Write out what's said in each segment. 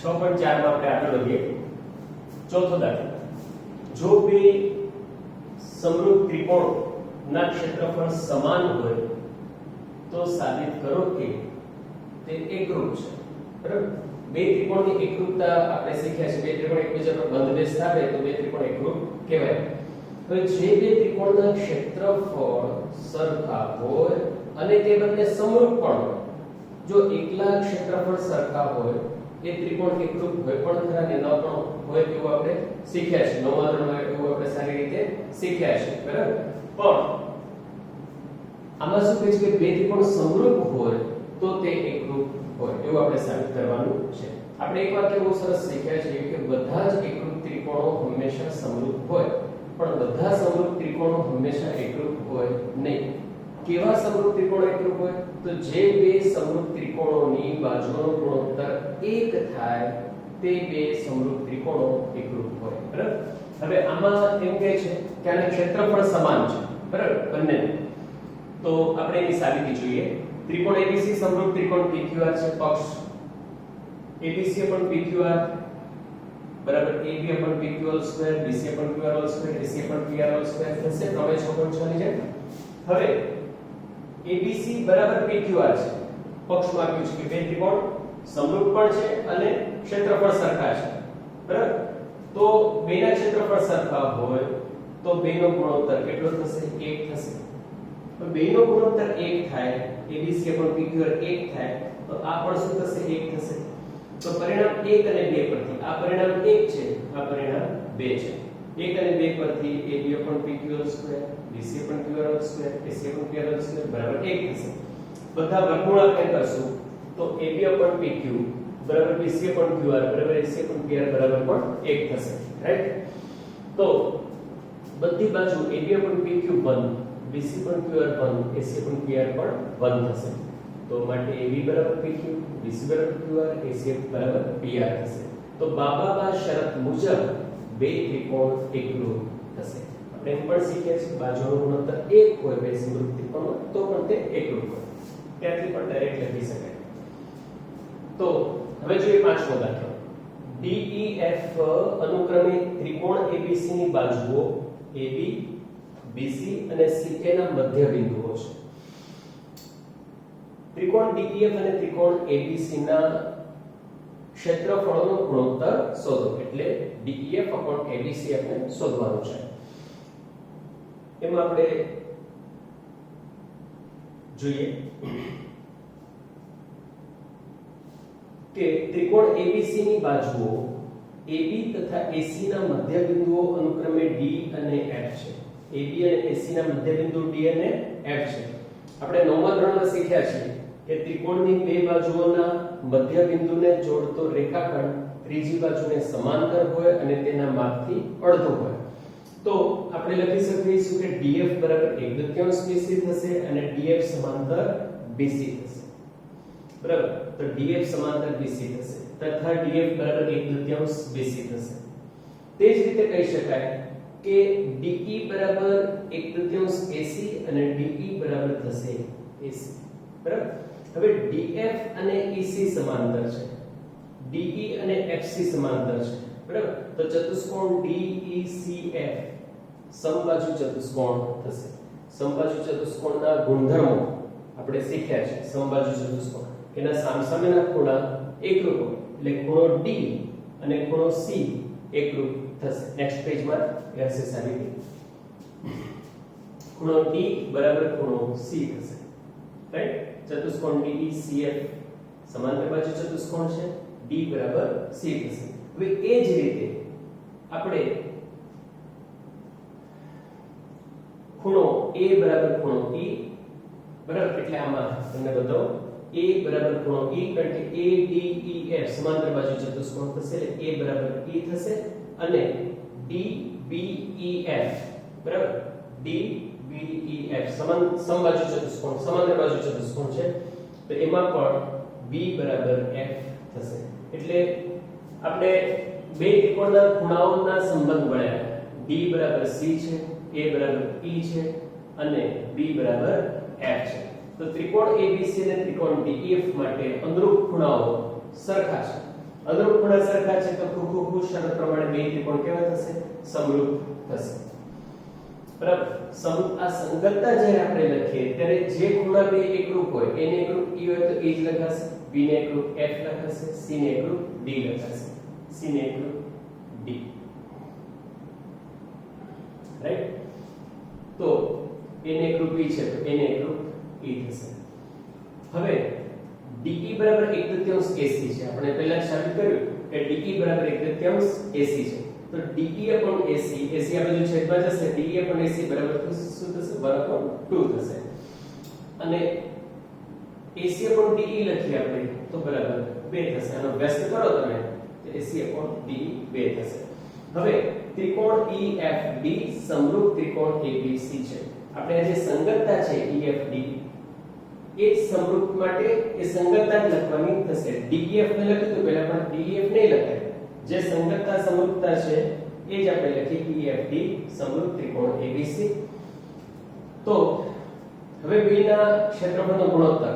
6.4 માં આપણે આગળ વધીએ. ચોથો દાખલો. જો બે સમરૂપ ત્રિકોણના ક્ષેત્રફળ સમાન હોય તો સાબિત કરો કે તે એકરૂપ છે. બરાબર? બે ત્રિકોણની એકરૂપતા આપણે શીખ્યા છે. બે ત્રિકોણ એકબીજા પર બંધબેસતા હોય તો બે ત્રિકોણ એકરૂપ કહેવાય. હવે જે બે ત્રિકોણના ક્ષેત્રફળ સરખા હોય અને તે બંને સમરૂપ પણ હોય, જો એકલા ક્ષેત્રફળ સરખા હોય એ ત્રિકોણ એકરૂપ હોય પણ ખરા ને ન પણ હોય તેવું આપણે શીખ્યા છે. નવમા ધોરણમાં એવું આપણે સારી રીતે શીખ્યા છે. બરાબર? પણ આમાં શું કહે છે કે બે ત્રિકોણ સમરૂપ હોય તો તે એકરૂપ હોય એવું આપણે સાબિત કરવાનું છે. આપણે એક વાક્ય બહુ સરસ શીખ્યા છે કે બધા જ એકરૂપ ત્રિકોણો હંમેશા સમરૂપ હોય, પણ બધા સમરૂપ ત્રિકોણો હંમેશા એકરૂપ હોય નહીં. કેવા સમરૂપ ત્રિકોણો એકરૂપ હોય? તો જે બે સમરૂપ ત્રિકોણોની બાજુઓનો ગુણોત્તર 1 થાય તે બે સમરૂપ ત્રિકોણો એકરૂપ હોય. બરાબર? હવે આમાં એમ કહે છે કે આના ક્ષેત્રફળ સમાન છે. બરાબર? બંને. તો આપણે એની સાબિતી જોઈએ. ત્રિકોણ ABC સમરૂપ ત્રિકોણ PQR છે. પક્ષ ABC upon PQR બરાબર AB upon PQ whole square, BC upon QR whole square, AC upon PR whole square થશે. પ્રમેય 6.6 ની જેમ. હવે ABC બરાબર PQR છે. પક્ષમાં આપ્યું છે કે બે ત્રિકોણ સમરૂપ પણ છે અને ક્ષેત્રફળ સરખા છે. બરાબર? તો બેના ક્ષેત્રફળ સરખા હોય તો બેનો ગુણોત્તર કેટલો થશે? 1 થશે. તો બેનો ગુણોત્તર 1 થાય, ABC upon PQR 1 થાય, તો આ પણ શું થશે? 1 થશે. તો પરિણામ 1 અને 2 પરથી આ પરિણામ 1 છે, આ પરિણામ 2 છે. 1 અને 2 પરથી AB upon PQ whole square, BC upon QR whole square, AC upon PR whole square બરાબર 1 થશે. બધા વર્ગમૂળાકાર કરશું તો AB upon PQ બરાબર BC upon QR બરાબર AC upon PR બરાબર પણ 1 થશે. રાઈટ? તો બધી બાજુ AB upon PQ 1, BC upon QR 1, AC upon PR પણ 1 થશે. તો માટે AB બરાબર PQ, BC બરાબર QR, AC બરાબર PR થશે. તો બાબા શરત મુજબ બે ત્રિકોણ એકરૂપ થશે. આપણે એમ પણ શીખ્યા છે બાજુનો ગુણોત્તર 1 હોય બે સમરૂપ ત્રિકોણો તો પણ તે એકરૂપ હોય. ત્યાંથી પણ ડાયરેક્ટ લખી શકાય. તો હવે જોઈએ પાંચમો દાખલો. DEF અનુક્રમે ત્રિકોણ ABC ની બાજુઓ AB, BC અને CA ના મધ્ય બિંદુઓ છે. ત્રિકોણ DEF અને ત્રિકોણ ABC ના ક્ષેત્રફળોનો ગુણોત્તર શોધો. એટલે DEF upon ABC આપણે શોધવાનું છે. એમાં આપણે જોઈએ કે ત્રિકોણ ABC ની બાજુઓ AB તથા AC ના મધ્ય બિંદુઓ અનુક્રમે D અને F છે. AB અને AC ના મધ્ય બિંદુ D અને F છે. આપણે નવમા ધોરણમાં શીખ્યા છે કે ત્રિકોણની બે બાજુઓના મધ્ય બિંદુને જોડતો રેખાખંડ ત્રીજી બાજુને સમાંતર હોય અને તેના માપથી અડધું હોય. તો આપણે લખી શકીશું કે DF બરાબર 1/3 BC થશે અને DF સમાંતર BC થશે. બરાબર? તો DF સમાંતર BC થશે તથા DF બરાબર 1/3 BC થશે. તે જ રીતે કહી શકાય કે DE બરાબર 1/3 AC અને DE બરાબર થશે AC. બરાબર? હવે DF અને EC સમાંતર છે, DE અને FC સમાંતર છે. બરાબર? તો ચતુષ્કોણ DECF સમબાજુ ચતુષ્કોણ થશે. સમબાજુ ચતુષ્કોણના ગુણધર્મો આપણે શીખ્યા છે. સમબાજુ ચતુષ્કોણ એના સામસામેના ખૂણા એકરૂપ હોય એટલે ખૂણો D અને ખૂણો C એકરૂપ થશે. નેક્સ્ટ પેજમાં રહેશે સાબિતી. ખૂણો D બરાબર ખૂણો C થશે. રાઈટ? ચતુષ્કોણ DECF સમાંતર બાજુ ચતુષ્કોણ છે, D બરાબર C થશે. હવે એ જ રીતે આપણે ખૂણો A બરાબર ખૂણો E બરાબર એટલે આમાં તમને બતાવો A બરાબર ખૂણો E કારણ કે ADEF સમાંતર બાજુ ચતુષ્કોણ થશે એટલે A બરાબર E થશે અને DBEF બરાબર DBEF સમબાજુ ચતુષ્કોણ સમાંતર બાજુ ચતુષ્કોણ છે તો એમાં પણ B બરાબર F થશે. એટલે આપણે બે ત્રિકોણના ખૂણાઓના સંબંધ મળ્યા. D બરાબર C છે, A બરાબર E છે અને B બરાબર F છે. તો ત્રિકોણ ABC અને ત્રિકોણ DEF માટે અનુરૂપ ખૂણાઓ સરખા છે. અનુરૂપ ખૂણા સરખા છે તો ખુ શરત પ્રમાણે બે ત્રિકોણ કેવા થશે? સમરૂપ થશે. બરાબર. આ સંગતતા જ્યારે આપણે લખીએ ત્યારે જે ખૂણા બે એકરૂપ હોય એને એકરૂપ E હોય તો E જ લખાશે, B ને એકરૂપ F લખાશે, C ને એકરૂપ D લખાશે, C ને એકરૂપ D. રાઈટ? તો એને એકરૂપ E છે તો એને એકરૂપ E થશે. હવે DE બરાબર 1/3 AC છે. આપણે પહેલા સાબિત કર્યું કે DE બરાબર 1/3 AC છે. તો DE upon AC, AC આ બાજુ છેદમાં જશે, DE upon AC બરાબર શું થશે? 1/2 થશે. અને AC upon DE લખીએ આપણે તો બરાબર 2 થશે. આનો વ્યસ્ત કરો તમે તો AC upon DE 2 થશે. હવે ત્રિકોણ EFD સમરૂપ ત્રિકોણ ABC છે. આપણે આ જે સંગતતા છે EFD એ સમરૂપ માટે એ સંગતતા જ લખવાની થશે. DEF ને લખ્યું તો પહેલા પણ DEF નહીં લખાય. જે સંગતતા સમરૂપતા છે એ જ આપણે લખીએ EFD સમરૂપ ત્રિકોણ ABC. તો હવે બેના ક્ષેત્રફળનો ગુણોત્તર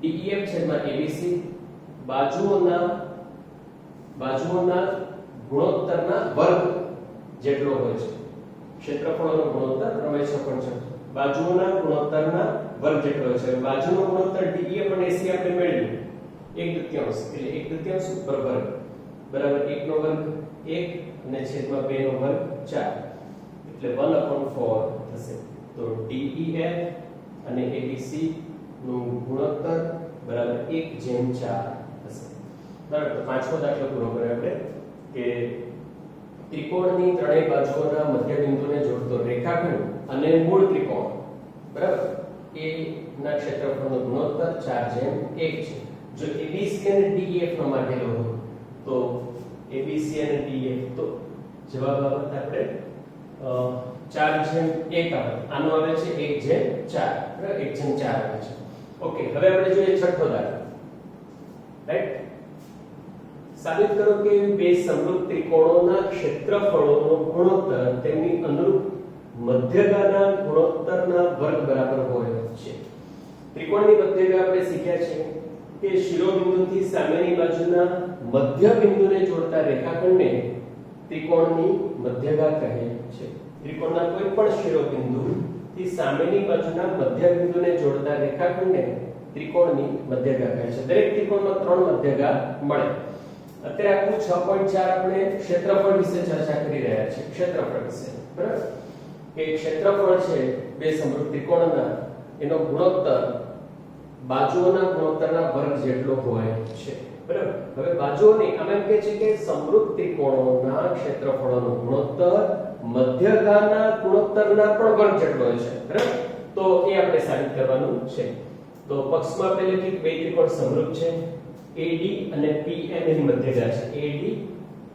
DEF છેદમાં ABC બાજુઓના ગુણોત્તરના વર્ગ જેટલો હોય છે. ક્ષેત્રફળનો ગુણોત્તર ક્રમશઃ પણ છે. બાજુઓના ગુણોત્તરના વર્ગ જેટલો છે. બાજુનો ગુણોત્તર DE upon AC આપણે મેળવ્યું 1/3 એટલે 1/3 ઉપર વર્ગ બરાબર 1 નો વર્ગ 1 અને છેદમાં 2 નો વર્ગ 4 એટલે 1/4 થશે. તો DEF અને ABC નું ગુણોત્તર બરાબર 1/4 થશે. બરાબર. તો પાંચમો દાખલો પૂરો કર્યો આપણે કે ત્રિકોણની ત્રણેય બાજુઓના મધ્યબિંદુને જોડતો રેખાખંડ અને મૂળ ત્રિકોણ બરાબર એ ના ક્ષેત્રફળનો ગુણોત્તર 4/1 છે. જો ABC અને DEF નો માટેલો હોય તો ABC અને DEF તો જવાબ આવત આપણે 4/1 આવે. આનો આવે છે 1/4 બરાબર 1/4 આવે છે. ઓકે. હવે આપણે જોઈએ છઠ્ઠો દાખલો. રાઈટ? સાબિત કરો કે બે સમરૂપ ત્રિકોણોના ક્ષેત્રફળોનો ગુણોત્તર તેમની અનુરૂપ મધ્યગાના ગુણોત્તરના વર્ગ બરાબર હોય છે. ત્રિકોણની મધ્યગા આપણે શીખ્યા છે કે શિરોબિંદુથી સામેની બાજુના મધ્યબિંદુને જોડતા રેખાખંડને ત્રિકોણની મધ્યગા કહે છે. ત્રિકોણના કોઈ પણ શિરોબિંદુથી સામેની બાજુના મધ્યબિંદુને જોડતા રેખાખંડને ત્રિકોણની મધ્યગા કહે છે. દરેક ત્રિકોણમાં 3 મધ્યગા મળે. અત્યારે આખું 6.4 આપણે ક્ષેત્રફળ વિશે ચર્ચા કરી રહ્યા છીએ. ક્ષેત્રફળ વિશે બરાબર કે ક્ષેત્રફળ છે બે સમરૂપ ત્રિકોણના એનો ગુણોત્તર બાજુઓના ગુણોત્તરના વર્ગ જેટલો હોય છે. બરાબર. હવે બાજુઓની આમ એમ કહે છે કે સમરૂપ ત્રિકોણોના ક્ષેત્રફળોનો ગુણોત્તર મધ્યગાના ગુણોત્તરના પણ વર્ગ જેટલો હોય છે. બરાબર. તો એ આપણે સાબિત કરવાનું છે. તો પક્ષમાં આપણે લખીએ કે બે ત્રિકોણ સમરૂપ છે. AD અને PM એની મધ્યગા છે. AD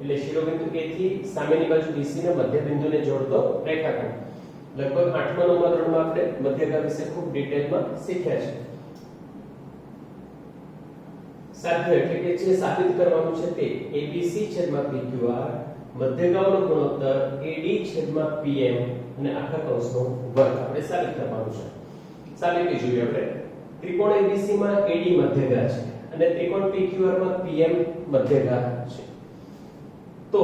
એટલે શિરોબિંદુ A થી સામેની બાજુ BC ના મધ્યબિંદુને જોડતો રેખાખંડ. લગભગ 8મા 9મા ધોરણમાં આપણે મધ્યગા વિશે ખૂબ ડિટેલમાં શીખ્યા છે. સાધ્ય એટલે કે જે સાબિત કરવાનું છે તે ABC છેદમાં PQR મધ્યગાનો ગુણોત્તર AD છેદમાં PM અને આખા કૌંસનો વર્ગ આપણે સાબિત કરવાનું છે. સાબિતી જોઈએ આપણે. ત્રિકોણ ABC માં AD મધ્યગા છે અને ત્રિકોણ PQR માં PM મધ્યગા છે. તો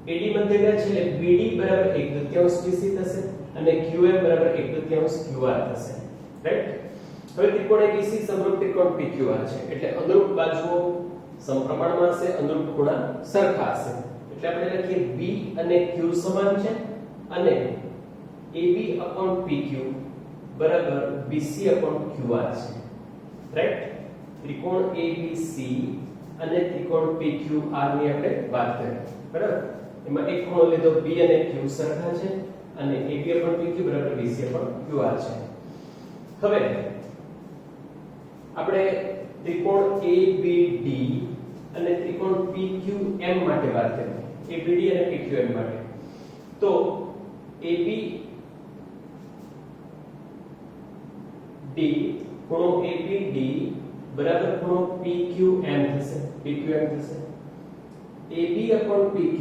AD મધ્યગા છે એટલે BD બરાબર 1/3 BC થશે અને QM બરાબર 1/3 QR થશે. રાઈટ? હવે ત્રિકોણ ABC સમરૂપ ત્રિકોણ PQR છે એટલે અનુરૂપ બાજુઓ સમપ્રમાણમાં હશે, અનુરૂપ ખૂણા સરખા હશે. એટલે આપણે લખીએ B અને Q સમાન છે અને AB upon PQ બરાબર BC upon QR છે. રાઈટ? ત્રિકોણ ABC અને ત્રિકોણ PQR ની આપણે વાત કરી. બરાબર? એમાં એક ખૂણો લીધો B અને Q સરખા છે અને AB upon PQ બરાબર BC upon QR છે. હવે આપણે ત્રિકોણ ABD અને ત્રિકોણ PQM માટે વાત કરી. ABD અને PQM માટે. તો ABD ખૂણો ABD બરાબર ખૂણો PQM થશે. PQM થશે. AB upon PQ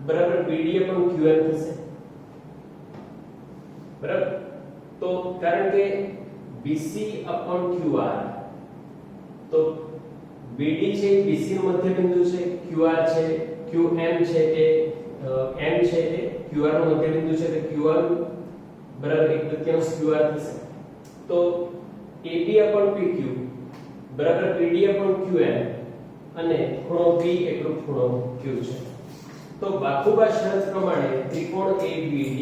બરાબર BD upon QM થશે. બરાબર? તો કારણ કે BC upon QR તો BD છે BC નું મધ્ય બિંદુ છે, QR છે QM છે એ M છે એ QR નું મધ્ય બિંદુ છે એટલે QR બરાબર 1/3 QR થશે. તો AB upon PQ બરાબર BD upon QM અને ખૂણો P એટલો ખૂણો Q છે. તો બાખુબા શરત પ્રમાણે ત્રિકોણ ABD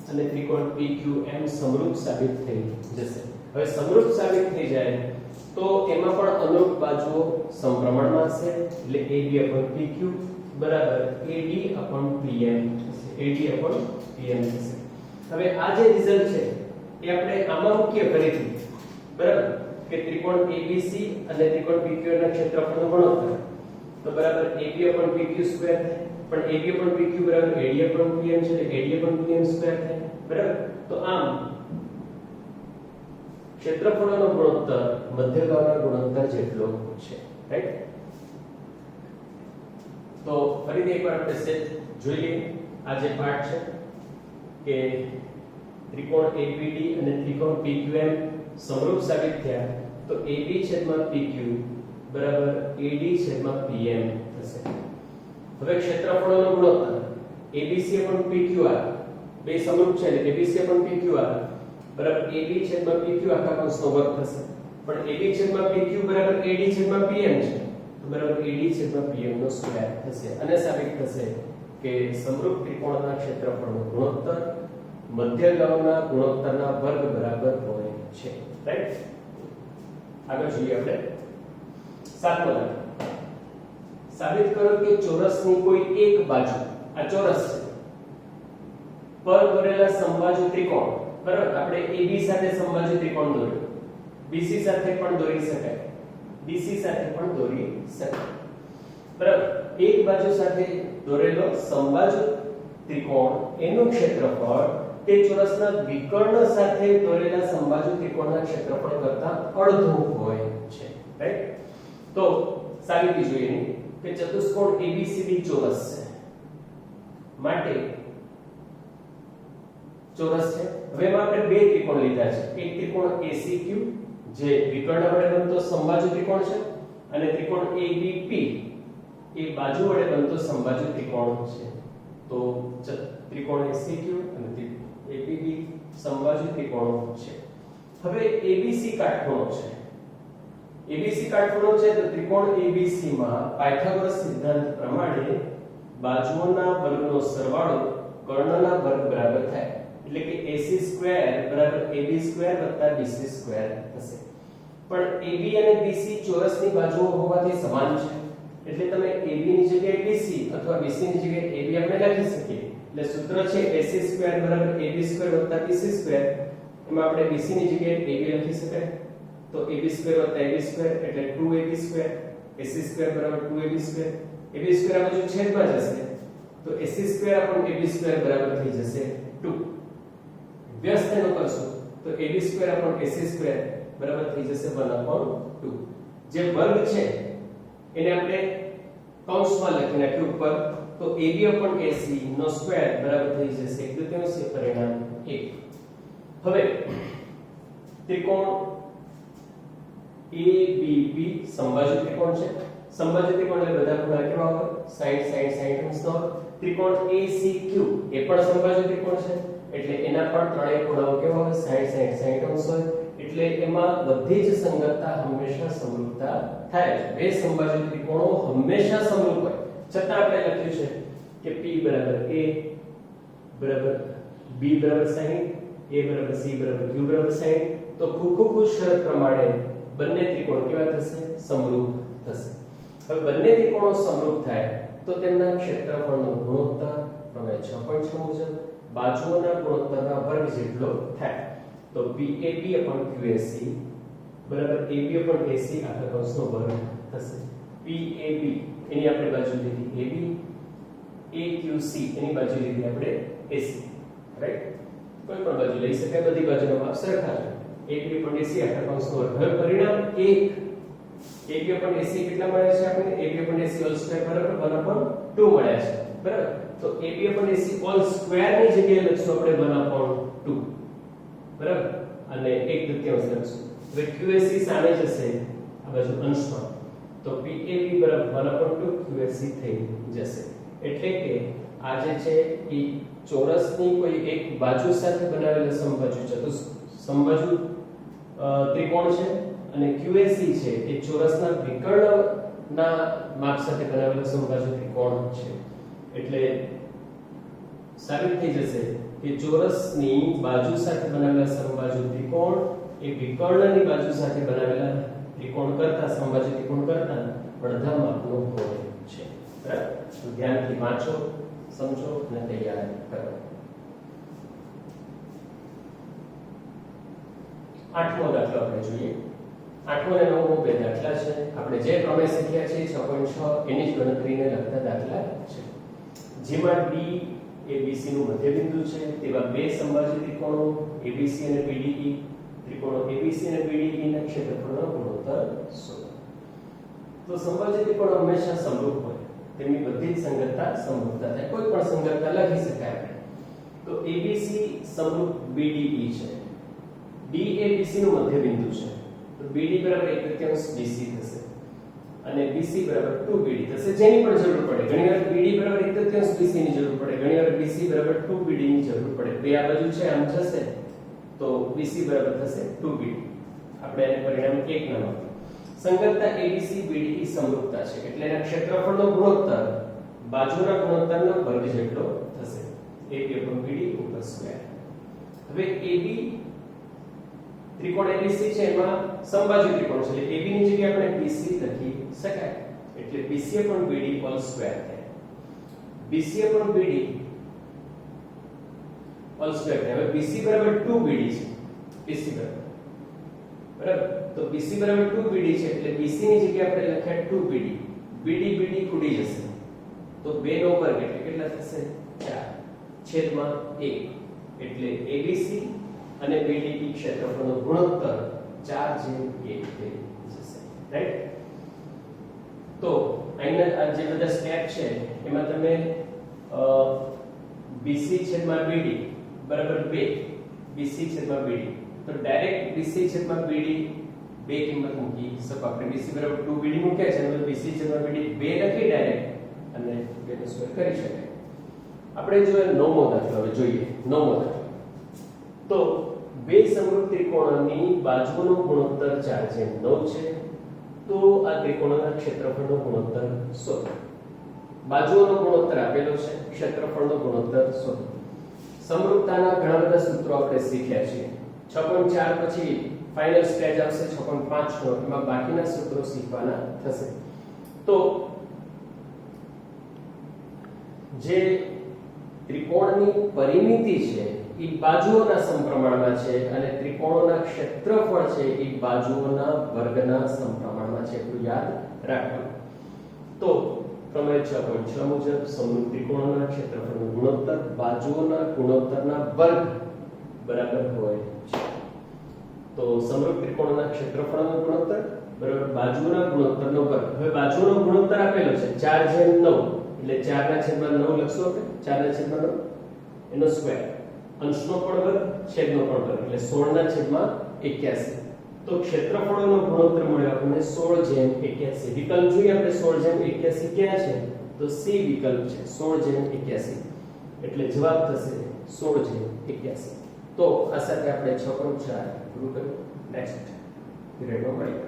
અને ત્રિકોણ PQM સમરૂપ સાબિત થઈ જશે. હવે સમરૂપ સાબિત થઈ જાય તો એમાં પણ અનુરૂપ બાજુઓ સમપ્રમાણમાં હશે એટલે AB upon PQ બરાબર AD upon PM થશે. AD upon PM થશે. હવે આ જે રિઝલ્ટ છે એ આપણે આમાં મૂકીએ ફરીથી બરાબર કે ત્રિકોણ ABC અને ત્રિકોણ PQ ના ક્ષેત્રફળનો ગુણોત્તર તો બરાબર AB upon PQ સ્ક્વેર થાય. પણ AB upon PQ બરાબર AD upon PM છે એટલે AD upon PM સ્ક્વેર થાય બરાબર. તો આમ ક્ષેત્રફળનો ગુણોત્તર મધ્યગાળાના ગુણોત્તર જેટલો છે રાઈટ. તો ફરીથી એકવાર આપણે સેટ જોઈ લઈએ આ જે પાર્ટ છે કે ત્રિકોણ ABD અને ત્રિકોણ PQM સમરૂપ સાબિત થયા તો AB છેદમાં PQ બરાબર AD છેદમાં PM થશે. હવે ક્ષેત્રફળનો ગુણોત્તર ABC upon PQR બે સમરૂપ છે એટલે ABC upon PQR બરાબર AB છેદમાં PQ આખા કૌંસનો વર્ગ થશે. પણ AB છેદમાં PQ બરાબર AD છેદમાં PM છે તો બરાબર AD છેદમાં PM નો સ્ક્વેર થશે. અને સાબિત થશે કે સમરૂપ ત્રિકોણના ક્ષેત્રફળનો ગુણોત્તર મધ્યગાળાના ગુણોત્તરના વર્ગ બરાબર હોય છે રાઈટ. આગળ જોઈએ આપણે 7મો દાખલો. સાબિત કરો કે ચોરસની કોઈ એક બાજુ આ ચોરસ છે પર દોરેલા સમબાજુ ત્રિકોણ બરાબર આપણે AB સાથે સમબાજુ ત્રિકોણ દોર્યો BC સાથે પણ દોરી શકાય DC સાથે પણ દોરી શકાય બરાબર. એક બાજુ સાથે દોરેલો સમબાજુ ત્રિકોણ એનું ક્ષેત્રફળ તે ચોરસના વિકર્ણ સાથે દોરેલા સમબાજુ ત્રિકોણના ક્ષેત્રફળ કરતાં અડધું હોય છે રાઈટ. તો સાબિતી જોઈએ કે ચતુષ્કોણ ABCD ચોરસ છે માટે ચોરસ છે. હવે એમાં આપણે બે ત્રિકોણ લીધા છે. એક ત્રિકોણ ACQ જે વિકર્ણ વડે બનતો સમબાજુ ત્રિકોણ છે અને ત્રિકોણ ABP એ બાજુ વડે બનતો સમબાજુ ત્રિકોણ છે. તો ત્રિકોણ ACQ અને ABP સમબાજુ ત્રિકોણો છે. હવે ABC કાટખૂણો છે. ABC કાટખૂણો છે તો ત્રિકોણ ABC માં પાયથાગોરસ સિદ્ધાંત પ્રમાણે બાજુઓના વર્ગનો સરવાળો કર્ણના વર્ગ બરાબર થાય. એટલે કે AC સ્ક્વેર બરાબર AB સ્ક્વેર વત્તા BC સ્ક્વેર થશે. પણ AB અને BC ચોરસની બાજુઓ હોવાથી સમાન છે એટલે તમે AB ની જગ્યાએ BC અથવા BC ની જગ્યાએ AB આપણે લખી શકીએ. એટલે સૂત્ર છે AC સ્ક્વેર બરાબર AB સ્ક્વેર વત્તા BC સ્ક્વેર. એમાં આપણે BC ની જગ્યાએ AB લખી શકાય તો AB સ્ક્વેર વત્તા AB સ્ક્વેર એટલે 2AB સ્ક્વેર. AC સ્ક્વેર બરાબર 2AB સ્ક્વેર. AB સ્ક્વેર આ બાજુ છેદમાં જશે તો AC square upon AB square બરાબર થઈ જશે 2. વ્યસ્ત એનો કરશું તો AB square upon AC square બરાબર થઈ જશે 1/2. જે વર્ગ છે એને આપણે કૌંસમાં લખી નાખ્યું ઉપર તો AB upon AC નો સ્ક્વેર બરાબર થઈ જશે 1/2 પરિણામ 1. હવે ત્રિકોણ ABP સમબાજુ ત્રિકોણ છે. સમબાજુ ત્રિકોણ એટલે બધા ખૂણા કેવા હોય 60 અંશનો. ત્રિકોણ ACQ એ પણ સમબાજુ ત્રિકોણ છે એટલે એના પણ ત્રણેય ખૂણાઓ કેવા હોય 60 અંશ હોય. એટલે એમાં બધી જ સંગતતા હંમેશા સમરૂપતા થાય છે. બે સમબાજુ ત્રિકોણો હંમેશા સમરૂપ હોય. છતાં આપણે લખ્યું છે કે P બરાબર A બરાબર B બરાબર 60 A બરાબર C બરાબર Q બરાબર 60. તો ખૂબ શરત પ્રમાણે બંને ત્રિકોણ કેવા થશે સમરૂપ થશે. હવે બંને ત્રિકોણો સમરૂપ થાય તો તેમના ક્ષેત્રફળનો ગુણોત્તર પ્રમેય 6.6 મુજબ બાજુઓના ગુણોત્તરના વર્ગ જેટલો થાય. તો BAB upon QAC બરાબર AB upon AC આખા કૌંસનો વર્ગ થશે. PAB એની આપણે બાજુ લીધી AB, AQC એની બાજુ લીધી આપણે AC રાઈટ. કોઈ પણ બાજુ લઈ શકાય, બધી બાજુનો માપ સરખા છે. AB upon AC આખા કૌંસનો વર્ગ. હવે પરિણામ 1 AB upon AC કેટલા મળ્યા છે આપણને? AB upon AC whole square બરાબર 1/2 મળ્યા છે બરાબર. તો AB upon AC whole square ની જગ્યાએ લખશું આપણે 1/2 બરાબર અને 1/2 લખશું. હવે QAC સામે જશે આ બાજુ અંશમાં તો PAB બરાબર 1/2 QAC થઈ જશે. એટલે કે આ જે છે એ ચોરસની કોઈ એક બાજુ સાથે બનાવેલા સમબાજુ ત્રિકોણ છે અને QAC છે એ ચોરસના વિકર્ણના માપ સાથે બનાવેલો સમબાજુ ત્રિકોણ છે. એટલે સાબિત થઈ જશે કે ચોરસની બાજુ સાથે બનાવેલા સમબાજુ ત્રિકોણ એ વિકર્ણની બાજુ સાથે બનાવેલા ત્રિકોણ કરતા સમબાજુ ત્રિકોણ કરતા અડધા માપનો હોય છે. બરાબર? તો ધ્યાનથી વાંચો, સમજો અને તૈયાર કરો. 8મો દાખલો આપણે જોઈએ. 8મો અને 9મો બે દાખલા છે. આપણે જે પ્રમેય શીખ્યા છે 6.6 એની જ ગણતરીને લગતા દાખલા છે. જેમાં D એ BC નું મધ્યબિંદુ છે તેવા બે સમબાજુ ત્રિકોણો ABC અને BDE, ત્રિકોણો ABC અને BDE ના ક્ષેત્રફળનો ગુણોત્તર શોધો. તો સમબાજુ ત્રિકોણ હંમેશા સમરૂપ હોય, તેમની બધી જ સંગતતા સમરૂપતા થાય. કોઈ પણ સંગતતા લખી શકાય આપણે. તો ABC સમરૂપ BDE છે. D એ BC નું મધ્યબિંદુ છે. તો BD બરાબર 1/3 BC થશે અને BC બરાબર 2BD થશે. જેની પણ જરૂર પડે. ઘણીવાર BD બરાબર 1/3 BC ની જરૂર પડે, ઘણીવાર BC બરાબર 2BD ની જરૂર પડે. બે આ બાજુ છે આમ જશે તો BC બરાબર થશે 2BD. આપણે એને પરિણામ 1 નામ આપ્યું. સંગતતા ABC BDE સમરૂપતા છે એટલે એના ક્ષેત્રફળનો ગુણોત્તર બાજુના ગુણોત્તરના વર્ગ જેટલો થશે. AB/BD ઉપર સ્ક્વેર. હવે AB ત્રિકોણ ABC છે એમાં સમબાજુ ત્રિકોણ છે એટલે AB ની જગ્યાએ આપણે BC લખી શકાય. એટલે BC/BD હોલ સ્ક્વેર થાય. BC/BD હોલ સ્ક્વેર થાય. હવે BC બરાબર 2BD છે. BC બરાબર તો BC બરાબર 2BD છે એટલે BC ની જગ્યાએ આપણે લખ્યા 2BD. BD ઉડી જશે તો 2 નો વર્ગ એટલે કેટલા થશે 4/1 એટલે ABC અને BDE ક્ષેત્રફળનો ગુણોત્તર 4/1 થઈ જશે. રાઈટ? તો અહીંના આ જે બધા સ્ટેપ છે એમાં તમે BC/BD બરાબર 2 BC/BD તો ડાયરેક્ટ BC/BD બે કિંમત મૂકી શકો. આપણે BC બરાબર 2BD મૂક્યા છે એટલે BC/BD 2 લખી ડાયરેક્ટ અને 2 નો સ્ક્વેર કરી શકાય. આપણે જો 9મો દાખલો હવે જોઈએ. 9મો દાખલો તો બે સમરૂપ ત્રિકોણની બાજુઓનો ગુણોત્તર 4/9 છે. તો આ ત્રિકોણના ક્ષેત્રફળનો ગુણોત્તર શોધો. બાજુઓનો ગુણોત્તર આપેલો છે, ક્ષેત્રફળનો ગુણોત્તર શોધો. સમરૂપતાના ઘણા બધા સૂત્રો આપણે શીખ્યા છે. 6.4 પછી ફાઇનલ સ્ટેજ આવશે 6.5 નો, એમાં બાકીના સૂત્રો શીખવાના થશે. તો જે ત્રિકોણની પરિમિતિ છે એ બાજુઓના સમપ્રમાણમાં છે અને ત્રિકોણોના ક્ષેત્રફળ છે એ બાજુઓના વર્ગના સમપ્રમાણમાં છે. એટલું યાદ રાખવાનું. તો પ્રમેય 6.6 મુજબ સમરૂપ ત્રિકોણોના ક્ષેત્રફળનો ગુણોત્તર બાજુઓના ગુણોત્તરના વર્ગ બરાબર હોય છે. તો સમરૂપ ત્રિકોણોના ક્ષેત્રફળનો ગુણોત્તર બરાબર બાજુઓના ગુણોત્તરનો વર્ગ. હવે બાજુઓનો ગુણોત્તર આપેલો છે 4/9 એટલે 4/9 લખશો આપણે 4/9 એનો સ્ક્વેર. અંશનો પણ વર્ગ છેદનો પણ વર્ગ એટલે 16/81. તો ક્ષેત્રફળનો ગુણોત્તર મળ્યો આપણને 16/81. વિકલ્પ જોઈએ આપણે 16/81 ક્યાં છે તો C વિકલ્પ છે 16/81 એટલે જવાબ થશે 16/81. તો આ સાથે આપણે 6.4 પૂરું કર્યું. નેક્સ્ટ પીરિયડમાં મળીએ.